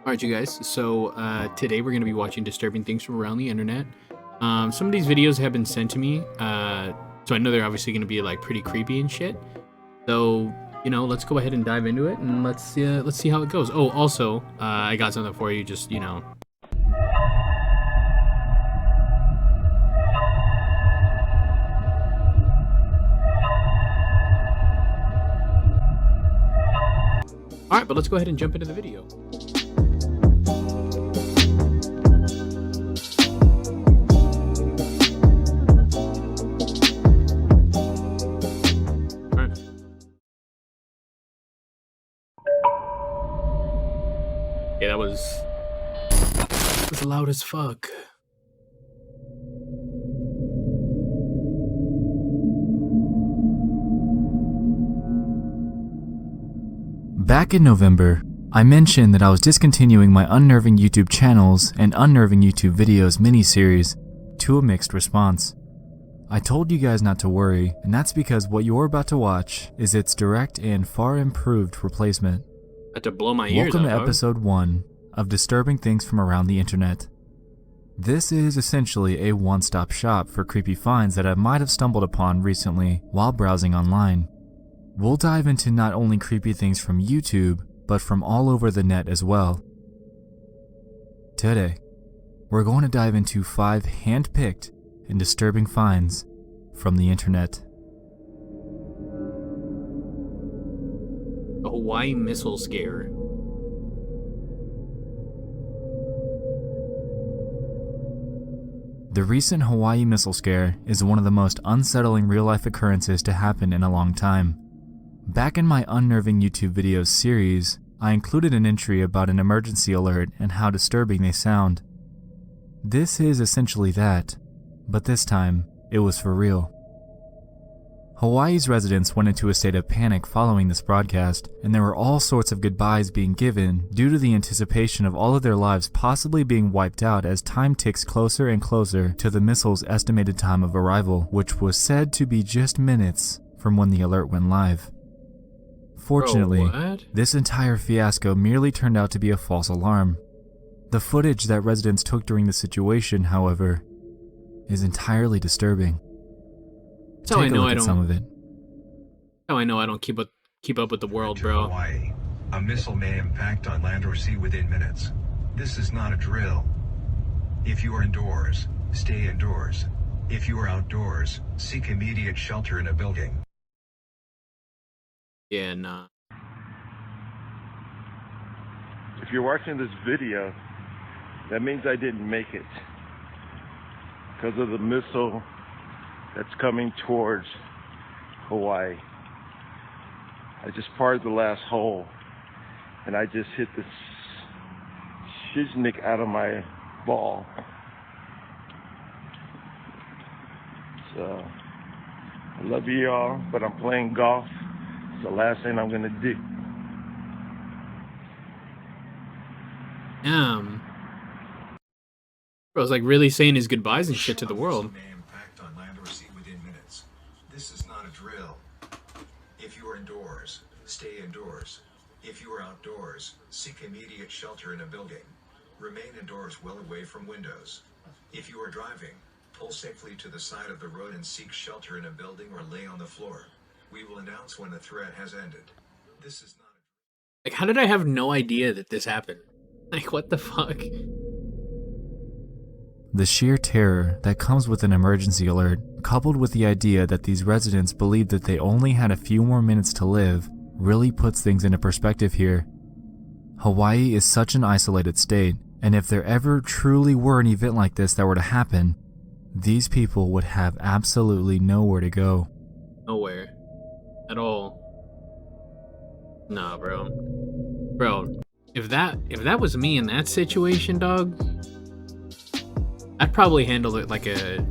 Alright, you guys. So today we're going to be watching disturbing things from around the internet. Some of these videos have been sent to me, so I know they're obviously going to be like pretty creepy and shit. So let's go ahead and dive into it and let's see how it goes. Oh, also, I got something for you. Just All right, but let's go ahead and jump into the video. Yeah, that was loud as fuck. Back in November, I mentioned that I was discontinuing my Unnerving YouTube channels and Unnerving YouTube videos miniseries to a mixed response. I told you guys not to worry, and that's because what you're about to watch is its direct and far improved replacement. Had to blow my ears Welcome out, to episode 1 of Disturbing Things from Around the Internet. This is essentially a one-stop shop for creepy finds that I might have stumbled upon recently while browsing online. We'll dive into not only creepy things from YouTube, but from all over the net as well. Today, we're going to dive into 5 hand-picked and disturbing finds from the internet. The Hawaii missile scare. The recent Hawaii missile scare is one of the most unsettling real-life occurrences to happen in a long time. Back in my Unnerving YouTube videos series, I included an entry about an emergency alert and how disturbing they sound. This is essentially that, but this time, it was for real. Hawaii's residents went into a state of panic following this broadcast, and there were all sorts of goodbyes being given due to the anticipation of all of their lives possibly being wiped out as time ticks closer and closer to the missile's estimated time of arrival, which was said to be just minutes from when the alert went live. Fortunately, this entire fiasco merely turned out to be a false alarm. The footage that residents took during the situation, however, is entirely disturbing. That's how I know I don't. Some of it. How I know I don't keep up with the world, bro. Hawaii. A missile may impact on land or sea within minutes. This is not a drill. If you are indoors, stay indoors. If you are outdoors, seek immediate shelter in a building. Yeah, nah. If you're watching this video, that means I didn't make it because of the missile that's coming towards Hawaii. I just parred the last hole and I just hit the shiznik out of my ball. So I love you all, but I'm playing golf. It's the last thing I'm gonna do. Bro's like really saying his goodbyes and shit to the world. May impact on land or sea within minutes. This is not a drill. If you are indoors, stay indoors. If you are outdoors, seek immediate shelter in a building. Remain indoors well away from windows. If you are driving, pull safely to the side of the road and seek shelter in a building or lay on the floor. We will announce when the threat has ended. This is not like, how did I have no idea that this happened? Like, what the fuck? The sheer terror that comes with an emergency alert, coupled with the idea that these residents believed that they only had a few more minutes to live, really puts things into perspective here. Hawaii is such an isolated state, and if there ever truly were an event like this that were to happen, these people would have absolutely nowhere to go. Nowhere. At all. Nah, bro. Bro, if that was me in that situation, dog, I'd probably handle it like a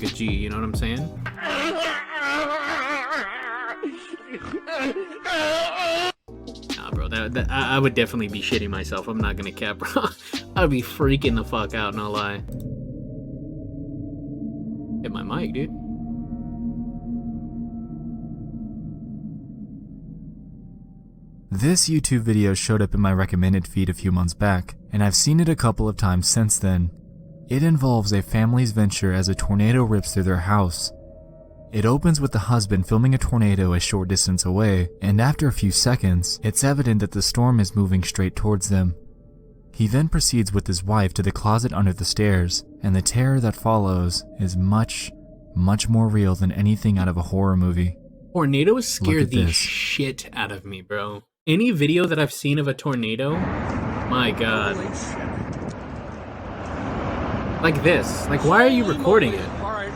G, you know what I'm saying? Nah, bro, that I would definitely be shitting myself. I'm not gonna cap, bro. I'd be freaking the fuck out, no lie. Hit my mic, dude. This YouTube video showed up in my recommended feed a few months back, and I've seen it a couple of times since then. It involves a family's venture as a tornado rips through their house. It opens with the husband filming a tornado a short distance away, and after a few seconds, it's evident that the storm is moving straight towards them. He then proceeds with his wife to the closet under the stairs, and the terror that follows is much more real than anything out of a horror movie. Tornadoes scare the this. shit out of me, bro. Any video that I've seen of a tornado, my god. Like this. Like, why are you recording it? All right.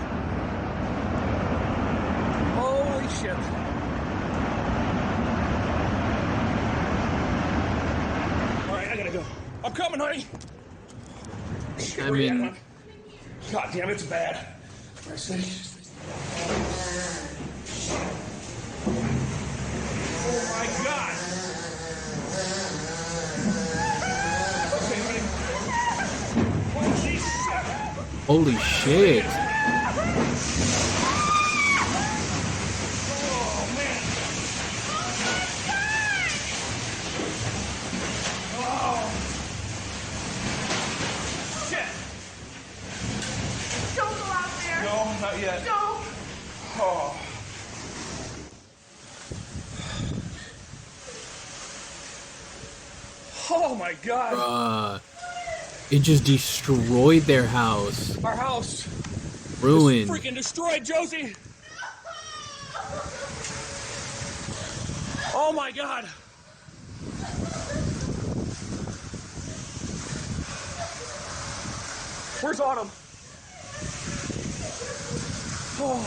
Holy shit. All right, I gotta go. I'm coming, honey. Shit, I where you at, mean- hon? God damn, it's bad. I say. Oh my god. Okay, honey. Holy shit. Holy shit. Oh man. Oh. Shit. Don't go out there. No, not yet. Don't. Oh. Oh my god. It just destroyed their house. Our house Ruined. is freaking destroyed, Josie. Oh my god. Where's Autumn? Oh.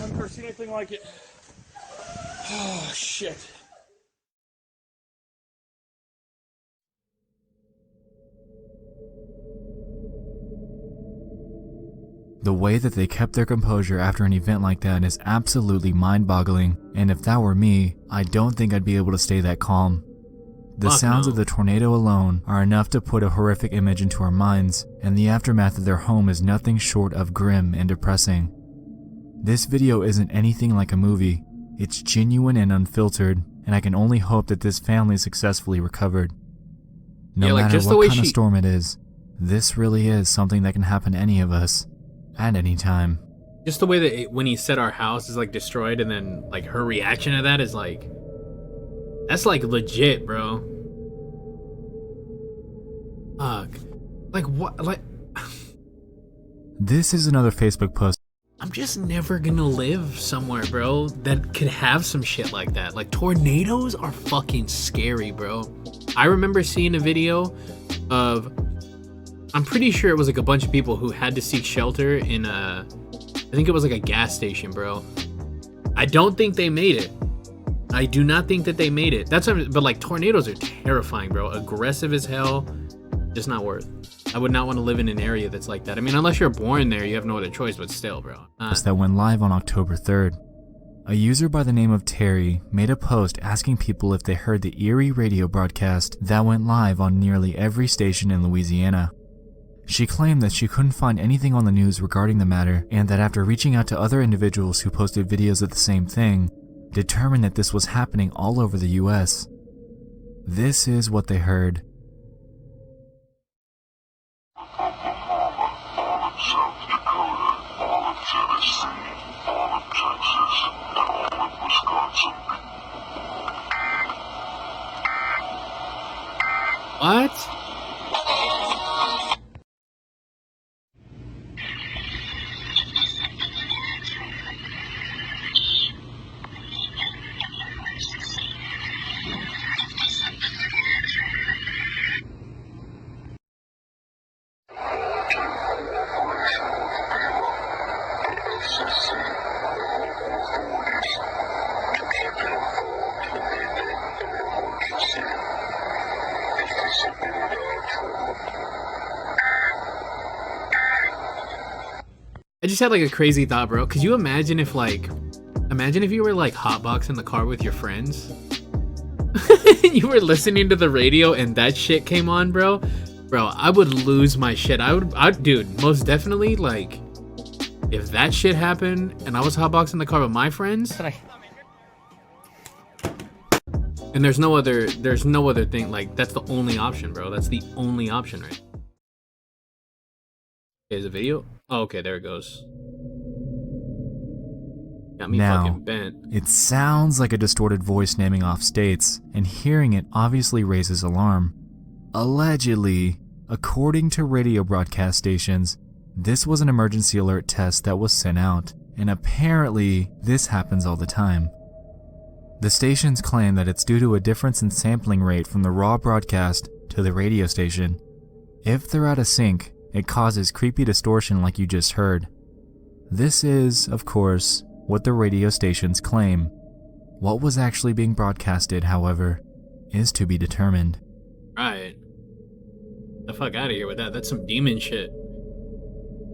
I've never seen anything like it. Oh shit. The way that they kept their composure after an event like that is absolutely mind-boggling, and if that were me, I don't think I'd be able to stay that calm. The Fuck sounds no. of the tornado alone are enough to put a horrific image into our minds, and the aftermath of their home is nothing short of grim and depressing. This video isn't anything like a movie, it's genuine and unfiltered, and I can only hope that this family successfully recovered. No Yeah, like, matter just the what way kind of she- storm it is, this really is something that can happen to any of us, at any time. Just the way that when he said our house is like destroyed, and then like her reaction to that is like, that's like legit, bro. Fuck. Like what? Like, This is another Facebook post. I'm just never gonna live somewhere, bro, that could have some shit like that. Like, tornadoes are fucking scary, bro. I remember seeing a video of, I'm pretty sure it was like a bunch of people who had to seek shelter in I think it was like a gas station, bro. I don't think they made it. I do not think that they made it. That's what but like, tornadoes are terrifying, bro. Aggressive as hell. Just not worth. I would not want to live in an area that's like that. I mean, unless you're born there, you have no other choice, but still, bro. That went live on October 3rd. A user by the name of Terry made a post asking people if they heard the Erie radio broadcast that went live on nearly every station in Louisiana. She claimed that she couldn't find anything on the news regarding the matter, and that after reaching out to other individuals who posted videos of the same thing, determined that this was happening all over the US. This is what they heard. South Dakota, all of Tennessee, all of Texas, and all of Wisconsin. What? I just had like a crazy thought, bro. Could you imagine if you were like hotboxing the car with your friends? You were listening to the radio and that shit came on, bro. Bro, I would lose my shit. Dude, most definitely, like, if that shit happened and I was hotboxing the car with my friends, And there's no other thing. Like, that's the only option, bro. That's the only option, right? Is a video? Oh, okay, there it goes. Got me Now, fucking bent. it sounds like a distorted voice naming off states, and hearing it obviously raises alarm. Allegedly, according to radio broadcast stations, this was an emergency alert test that was sent out, and apparently this happens all the time. The stations claim that it's due to a difference in sampling rate from the raw broadcast to the radio station. If they're out of sync, it causes creepy distortion like you just heard. This is, of course, what the radio stations claim. What was actually being broadcasted, however, is to be determined. Right. The fuck out of here with that. That's some demon shit.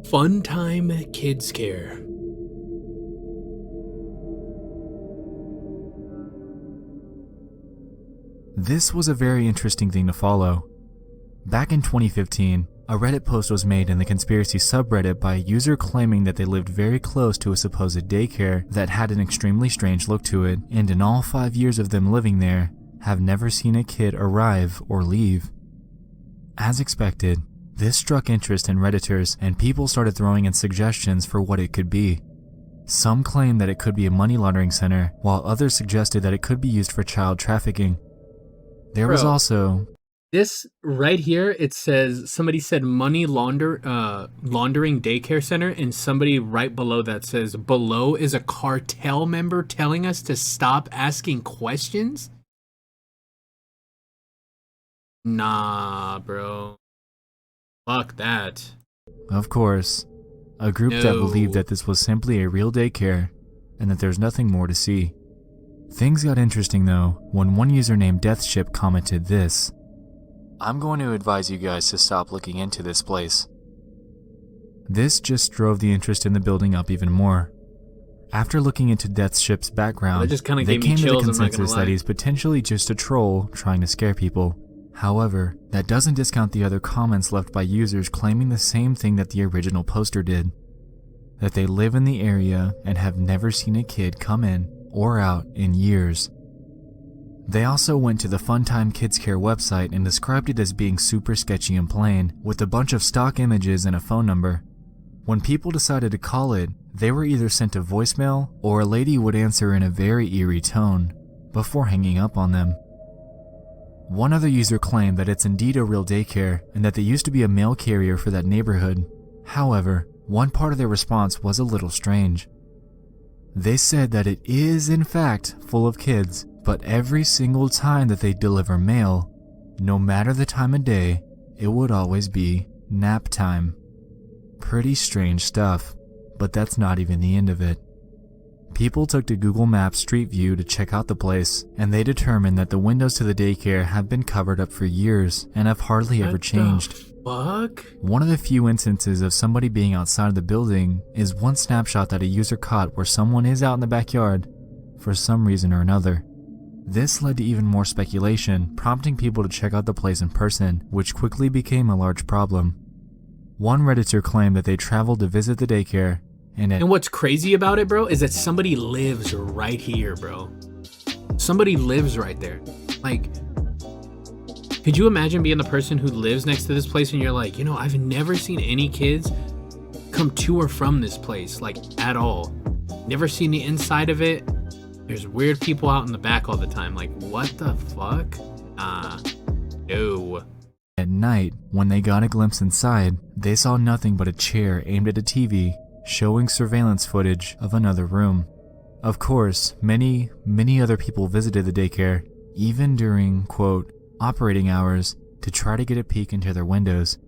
Fun time kids care. This was a very interesting thing to follow. Back in 2015, a Reddit post was made in the conspiracy subreddit by a user claiming that they lived very close to a supposed daycare that had an extremely strange look to it, and in all 5 years of them living there, have never seen a kid arrive or leave. As expected, this struck interest in Redditors, and people started throwing in suggestions for what it could be. Some claimed that it could be a money laundering center, while others suggested that it could be used for child trafficking. There was also... This right here, it says, somebody said money laundering daycare center, and somebody right below that says, below is a cartel member telling us to stop asking questions? Nah, bro. Fuck that. Of course, a group that believed that this was simply a real daycare, and that there's nothing more to see. Things got interesting though, when one user named Deathship commented this: "I'm going to advise you guys to stop looking into this place." This just drove the interest in the building up even more. After looking into Deathship's background, just kinda they gave me came to the chills, I'm not gonna consensus lie. that he's potentially just a troll trying to scare people. However, that doesn't discount the other comments left by users claiming the same thing that the original poster did: that they live in the area and have never seen a kid come in or out in years. They also went to the Funtime Kids Care website and described it as being super sketchy and plain, with a bunch of stock images and a phone number. When people decided to call it, they were either sent a voicemail or a lady would answer in a very eerie tone, before hanging up on them. One other user claimed that it's indeed a real daycare and that they used to be a mail carrier for that neighborhood. However, one part of their response was a little strange. They said that it is in fact full of kids, but every single time that they deliver mail, no matter the time of day, it would always be nap time. Pretty strange stuff, but that's not even the end of it. People took to Google Maps Street View to check out the place, and they determined that the windows to the daycare have been covered up for years and have hardly ever changed. Fuck? One of the few instances of somebody being outside of the building is one snapshot that a user caught where someone is out in the backyard for some reason or another. This led to even more speculation, prompting people to check out the place in person, which quickly became a large problem. One Redditor claimed that they traveled to visit the daycare, and what's crazy about it, bro, is that somebody lives right here, bro. Somebody lives right there. Like, could you imagine being the person who lives next to this place and you're like, I've never seen any kids come to or from this place, like, at all. Never seen the inside of it. There's weird people out in the back all the time. Like, what the fuck? No. At night, when they got a glimpse inside, they saw nothing but a chair aimed at a TV, showing surveillance footage of another room. Of course, many other people visited the daycare, even during, quote, operating hours, to try to get a peek into their windows.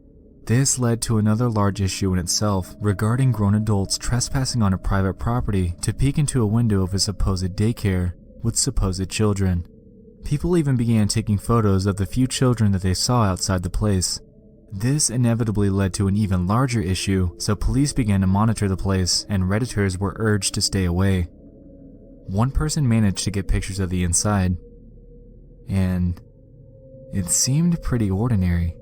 This led to another large issue in itself regarding grown adults trespassing on a private property to peek into a window of a supposed daycare with supposed children. People even began taking photos of the few children that they saw outside the place. This inevitably led to an even larger issue, so police began to monitor the place and Redditors were urged to stay away. One person managed to get pictures of the inside, and it seemed pretty ordinary.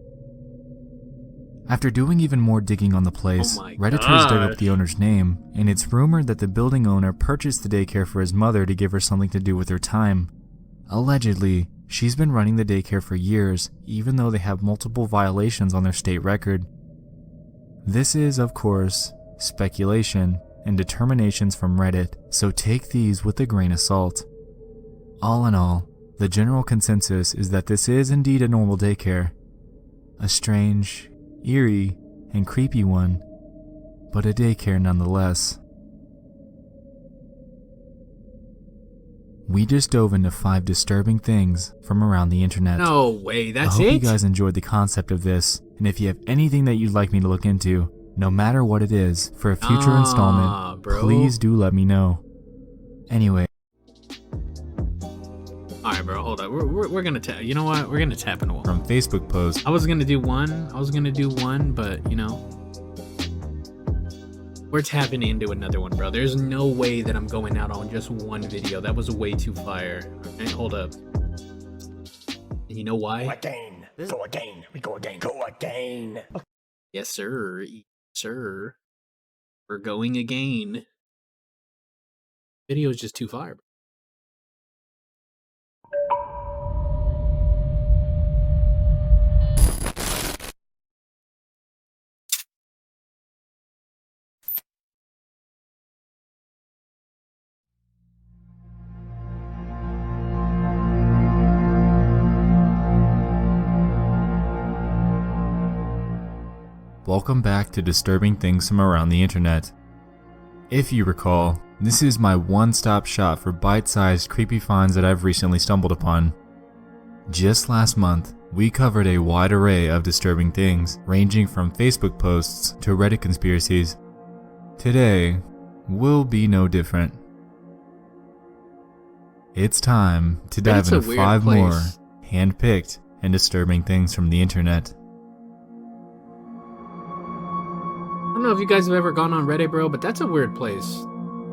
After doing even more digging on the place, Redditors dug up the owner's name, and it's rumored that the building owner purchased the daycare for his mother to give her something to do with her time. Allegedly, she's been running the daycare for years, even though they have multiple violations on their state record. This is, of course, speculation and determinations from Reddit, so take these with a grain of salt. All in all, the general consensus is that this is indeed a normal daycare. A strange, eerie, and creepy one, but a daycare nonetheless. We just dove into 5 disturbing things from around the internet. No way, that's I hope it? you guys enjoyed the concept of this, and if you have anything that you'd like me to look into, no matter what it is, for a future installment, bro. please do let me know. Anyway. Alright, bro, hold up. We're gonna tap. You know what? We're gonna tap in a wall. From Facebook post. I was gonna do one, but you know. We're tapping into another one, bro. There's no way that I'm going out on just one video. That was way too fire. Alright, hold up. And you know why? Again. Go again. We go again. Go again. Yes, sir. Sir. We're going again. Video is just too fire, bro. Welcome back to Disturbing Things from Around the Internet. If you recall, this is my one-stop shop for bite-sized creepy finds that I've recently stumbled upon. Just last month, we covered a wide array of disturbing things, ranging from Facebook posts to Reddit conspiracies. Today, will be no different. It's time to dive into 5 more hand-picked and disturbing things from the internet. I don't know if you guys have ever gone on Reddit, bro, but that's a weird place.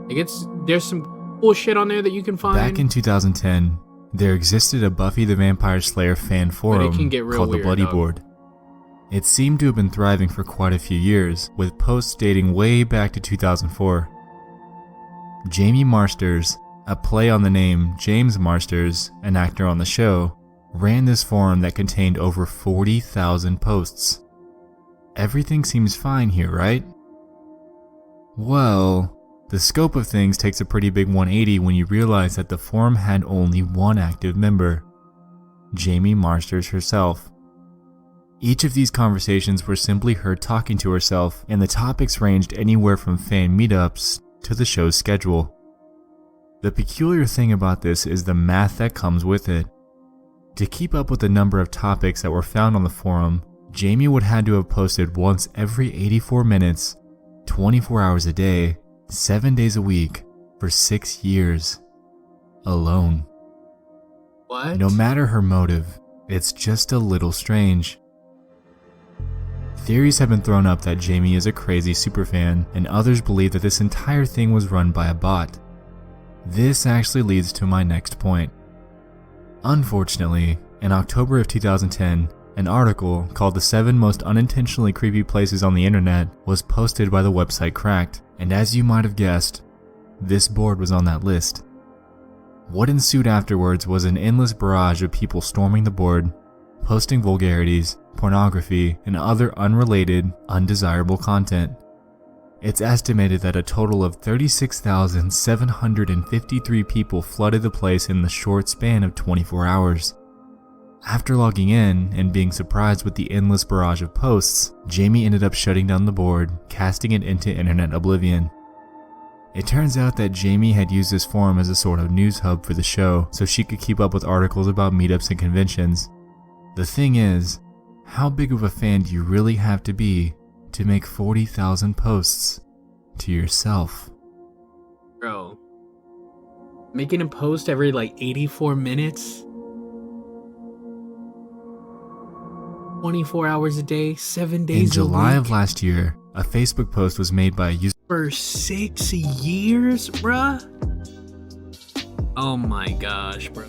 Like, there's some cool shit on there that you can find. Back in 2010, there existed a Buffy the Vampire Slayer fan forum called the Bloody Board. It seemed to have been thriving for quite a few years, with posts dating way back to 2004. Jamie Marsters, a play on the name James Marsters, an actor on the show, ran this forum that contained over 40,000 posts. Everything seems fine here, right? Well, the scope of things takes a pretty big 180 when you realize that the forum had only one active member, Jamie Marsters herself. Each of these conversations were simply her talking to herself, and the topics ranged anywhere from fan meetups to the show's schedule. The peculiar thing about this is the math that comes with it. To keep up with the number of topics that were found on the forum, Jamie would have to have posted once every 84 minutes, 24 hours a day, 7 days a week, for 6 years. Alone. What? No matter her motive, it's just a little strange. Theories have been thrown up that Jamie is a crazy superfan, and others believe that this entire thing was run by a bot. This actually leads to my next point. Unfortunately, in October of 2010, an article called "The 7 Most Unintentionally Creepy Places on the Internet" was posted by the website Cracked, and as you might have guessed, this board was on that list. What ensued afterwards was an endless barrage of people storming the board, posting vulgarities, pornography, and other unrelated, undesirable content. It's estimated that a total of 36,753 people flooded the place in the short span of 24 hours. After logging in and being surprised with the endless barrage of posts, Jamie ended up shutting down the board, casting it into internet oblivion. It turns out that Jamie had used this forum as a sort of news hub for the show so she could keep up with articles about meetups and conventions. The thing is, how big of a fan do you really have to be to make 40,000 posts to yourself? Bro. Making a post every like 84 minutes? 24 hours a day, 7 days a week. In July of last year, a Facebook post was made by a user for 6 years, bruh? Oh my gosh, bro.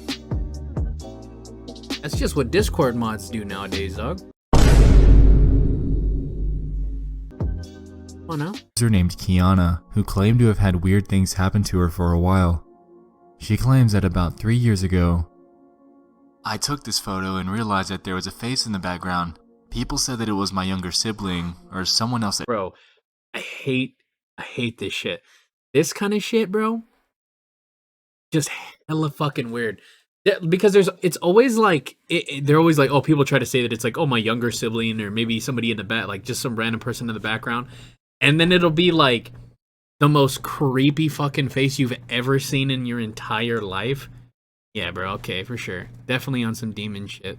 That's just what Discord mods do nowadays, dog. Oh no? named Kiana, who claimed to have had weird things happen to her for a while. She claims that about 3 years ago, I took this photo and realized that there was a face in the background. People said that it was my younger sibling or someone else that Bro, I hate this shit. This kind of shit, bro, just hella fucking weird. Yeah, because it's always like they're always like, oh, people try to say that it's like, oh, my younger sibling or maybe somebody in the back, like just some random person in the background, and then it'll be like the most creepy fucking face you've ever seen in your entire life. Yeah, bro, okay, for sure, definitely on some demon shit.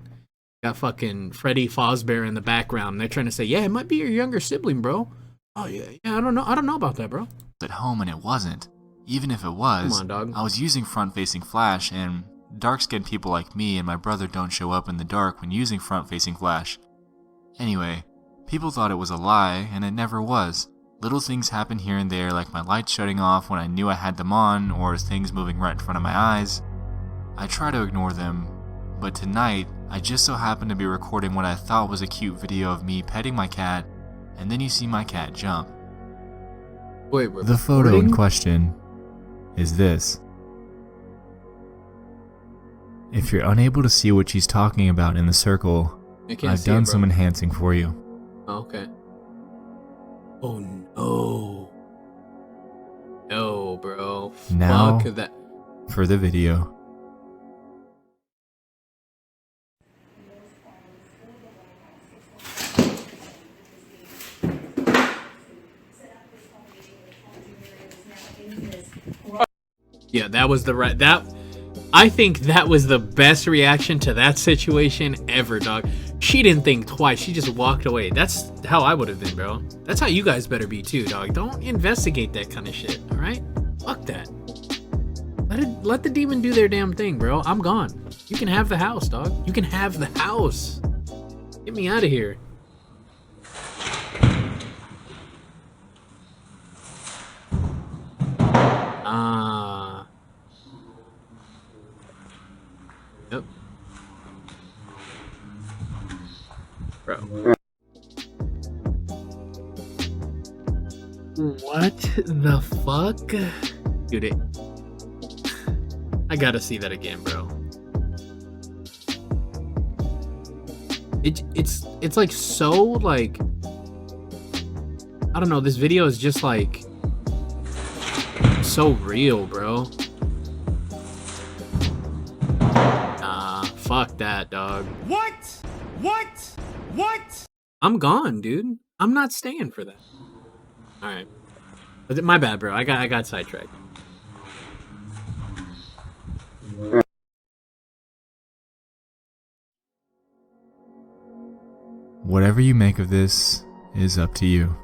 Got fucking Freddy Fazbear in the background. And they're trying to say, yeah, it might be your younger sibling, bro. Oh yeah, I don't know about that, bro. at home, and it wasn't. Even if it was, Come on, dog. I was using front-facing flash, and dark-skinned people like me and my brother don't show up in the dark when using front-facing flash. Anyway, people thought it was a lie, and it never was. Little things happen here and there, like my lights shutting off when I knew I had them on, or things moving right in front of my eyes. I try to ignore them, but tonight, I just so happened to be recording what I thought was a cute video of me petting my cat, and then you see my cat jump. Wait, we're The photo in recording? question is this. If you're unable to see what she's talking about in the circle, I can't I've see it, done bro. some enhancing for you. Oh, okay. Oh no. No, bro. Now- Fuck that. For the video. Yeah, that was the right. I think that was the best reaction to that situation ever, dog. She didn't think twice. She just walked away. That's how I would have been, bro. That's how you guys better be too, dog. Don't investigate that kind of shit, all right? Fuck that. Let the demon do their damn thing, bro. I'm gone. You can have the house, dog. You can have the house. Get me out of here. Yep. Bro. What the fuck? Dude, I gotta see that again, bro. It's like so like, I don't know, this video is just like so real, bro. Nah, fuck that, dog. What? I'm gone, dude. I'm not staying for that. All right, my bad, bro. I got sidetracked. Whatever you make of this is up to you.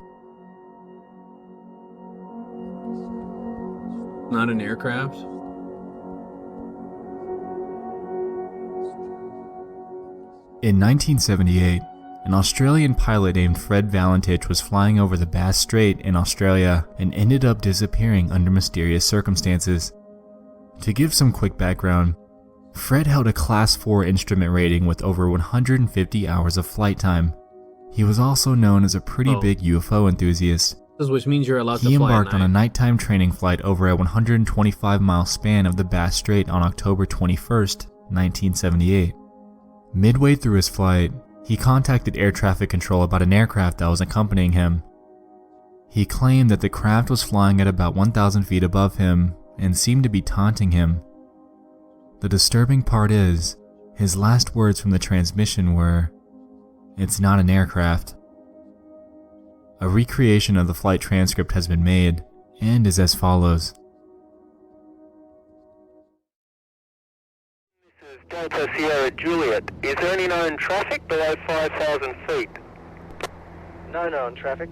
Not an aircraft. In 1978, an Australian pilot named Fred Valentich was flying over the Bass Strait in Australia and ended up disappearing under mysterious circumstances. To give some quick background, Fred held a Class 4 instrument rating with over 150 hours of flight time. He was also known as a pretty big UFO enthusiast. Which means you're allowed to He fly at embarked on a night. nighttime training flight over a 125-mile span of the Bass Strait on October 21st, 1978. Midway through his flight, he contacted air traffic control about an aircraft that was accompanying him. He claimed that the craft was flying at about 1,000 feet above him and seemed to be taunting him. The disturbing part is, his last words from the transmission were, "It's not an aircraft." A recreation of the flight transcript has been made, and is as follows. This is Delta Sierra Juliet. Is there any known traffic below 5,000 feet? No known traffic.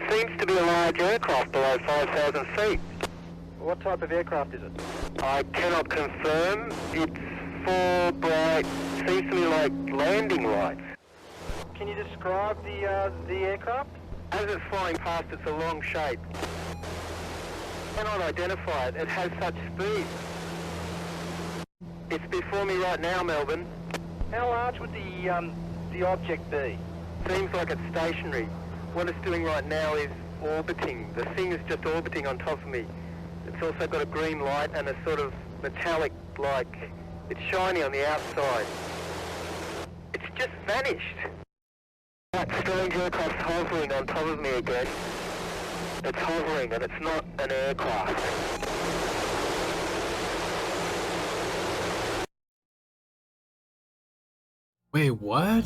Seems to be a large aircraft below 5,000 feet. What type of aircraft is it? I cannot confirm. It's four bright, seems to me like landing lights. Can you describe the aircraft? As it's flying past, it's a long shape. Cannot identify it. It has such speed. It's before me right now, Melbourne. How large would the object be? Seems like it's stationary. What it's doing right now is orbiting. The thing is just orbiting on top of me. It's also got a green light and a sort of metallic-like It's shiny on the outside. It's just vanished. That strange aircraft's hovering on top of me again. It's hovering and it's not an aircraft. Wait, what?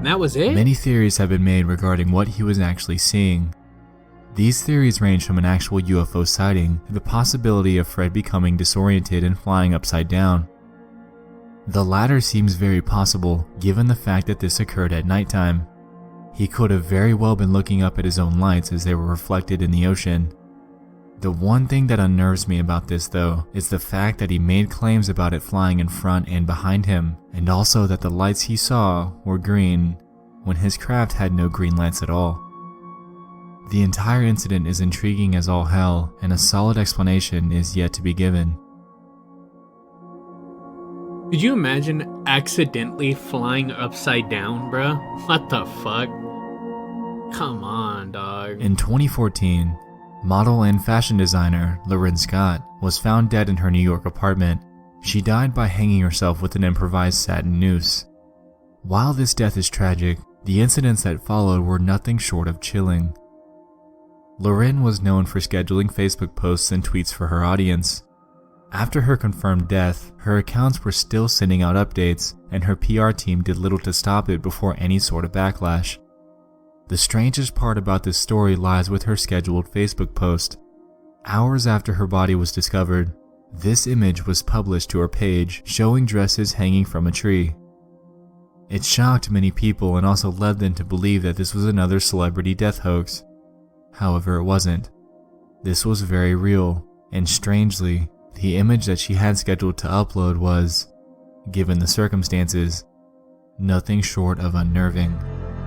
That was it? Many theories have been made regarding what he was actually seeing. These theories range from an actual UFO sighting to the possibility of Fred becoming disoriented and flying upside down. The latter seems very possible given the fact that this occurred at nighttime. He could have very well been looking up at his own lights as they were reflected in the ocean. The one thing that unnerves me about this though is the fact that he made claims about it flying in front and behind him, and also that the lights he saw were green when his craft had no green lights at all. The entire incident is intriguing as all hell, and a solid explanation is yet to be given. Could you imagine accidentally flying upside down, bruh? What the fuck? Come on, dog. In 2014, model and fashion designer Lauren Scott was found dead in her New York apartment. She died by hanging herself with an improvised satin noose. While this death is tragic, the incidents that followed were nothing short of chilling. Lauren was known for scheduling Facebook posts and tweets for her audience. After her confirmed death, her accounts were still sending out updates, and her PR team did little to stop it before any sort of backlash. The strangest part about this story lies with her scheduled Facebook post. Hours after her body was discovered, this image was published to her page showing dresses hanging from a tree. It shocked many people and also led them to believe that this was another celebrity death hoax. However, it wasn't. This was very real, and strangely, the image that she had scheduled to upload was, given the circumstances, nothing short of unnerving.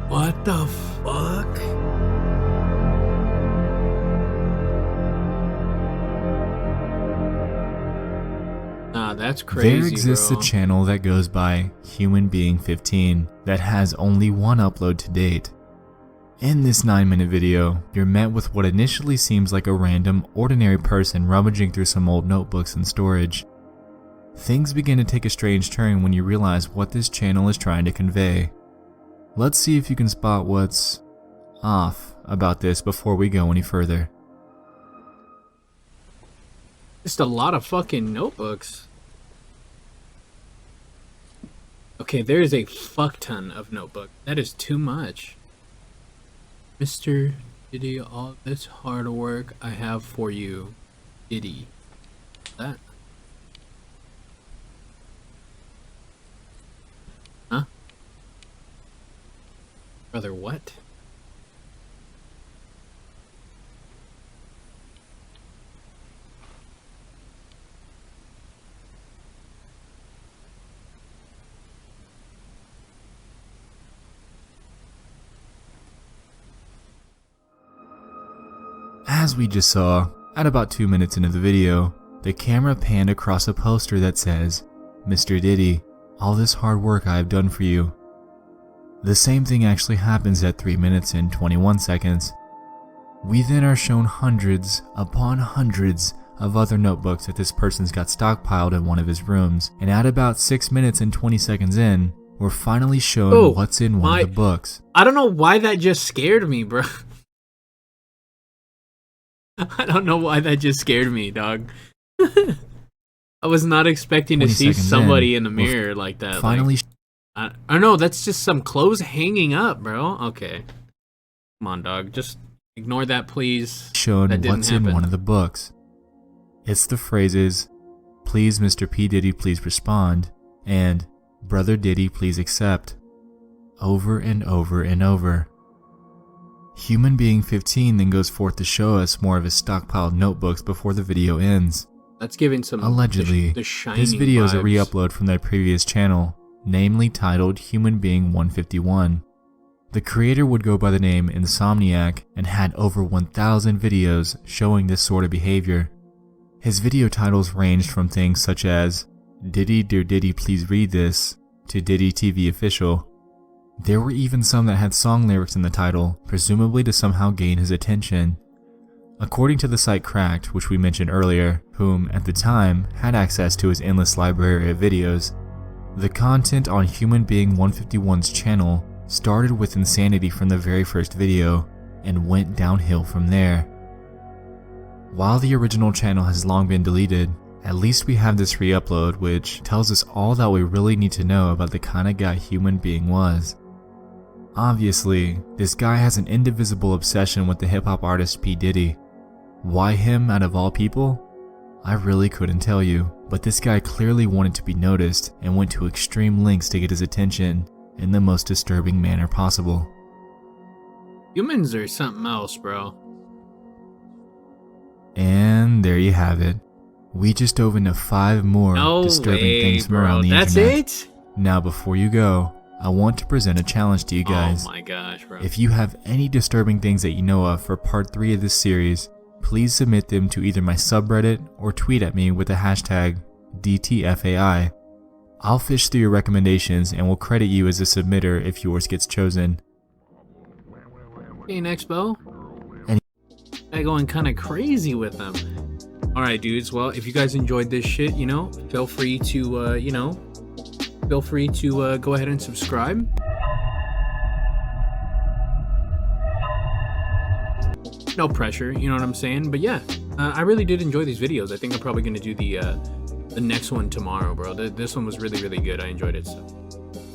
What the fuck? Nah, that's crazy, There exists bro. a channel that goes by Human Being 15 that has only one upload to date. In this 9-minute video, you're met with what initially seems like a random, ordinary person rummaging through some old notebooks and storage. Things begin to take a strange turn when you realize what this channel is trying to convey. Let's see if you can spot what's off about this before we go any further. Just a lot of fucking notebooks. Okay, there is a fuck ton of notebook. That is too much. Mr. Diddy, all this hard work I have for you. Diddy. That? Huh? Brother, what? As we just saw, at about 2 minutes into the video, the camera panned across a poster that says, "Mr. Diddy, all this hard work I have done for you." The same thing actually happens at 3 minutes and 21 seconds. We then are shown hundreds upon hundreds of other notebooks that this person's got stockpiled in one of his rooms, and at about 6 minutes and 20 seconds in, we're finally shown what's in one of the books. I don't know why that just scared me, bro. I don't know why that just scared me, dog. I was not expecting to 20 see seconds somebody in, in the mirror like that. Finally, I don't know, that's just some clothes hanging up, bro. Okay. Come on, dog. Just ignore that, please. shown That didn't what's happen. in one of the books. It's the phrases, "Please Mr. P. Diddy, please respond," and "Brother Diddy, please accept," over and over and over. Human Being 15 then goes forth to show us more of his stockpiled notebooks before the video ends. That's giving some Allegedly, the Shining this video is a vibes. re-upload from their previous channel, namely titled Human Being 151. The creator would go by the name Insomniac and had over 1,000 videos showing this sort of behavior. His video titles ranged from things such as "Diddy Dear Diddy Please Read This" to "Diddy TV Official." There were even some that had song lyrics in the title, presumably to somehow gain his attention. According to the site Cracked, which we mentioned earlier, whom at the time had access to his endless library of videos, the content on Human Being 151's channel started with insanity from the very first video and went downhill from there. While the original channel has long been deleted, at least we have this re-upload which tells us all that we really need to know about the kind of guy Human Being was. Obviously, this guy has an indivisible obsession with the hip-hop artist P. Diddy. Why him out of all people? I really couldn't tell you, but this guy clearly wanted to be noticed and went to extreme lengths to get his attention in the most disturbing manner possible. Humans are something else, bro. And there you have it. We just dove into 5 more disturbing things from around the internet. That's it? Now before you go, I want to present a challenge to you guys. Oh my gosh, bro. If you have any disturbing things that you know of for part 3 of this series, please submit them to either my subreddit or tweet at me with the hashtag DTFAI. I'll fish through your recommendations and will credit you as a submitter if yours gets chosen. Hey, Nexpo. I going kind of crazy with them. Alright, dudes. Well, if you guys enjoyed this shit, you know, feel free to, go ahead and subscribe. No pressure, you know what I'm saying? But yeah, I really did enjoy these videos. I think I'm probably gonna do the next one tomorrow, bro. This one was really, really good. I enjoyed it. So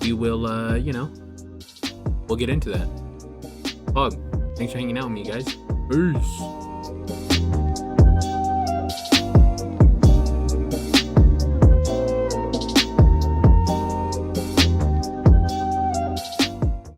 we will, we'll get into that. Pug, thanks for hanging out with me, guys. Peace.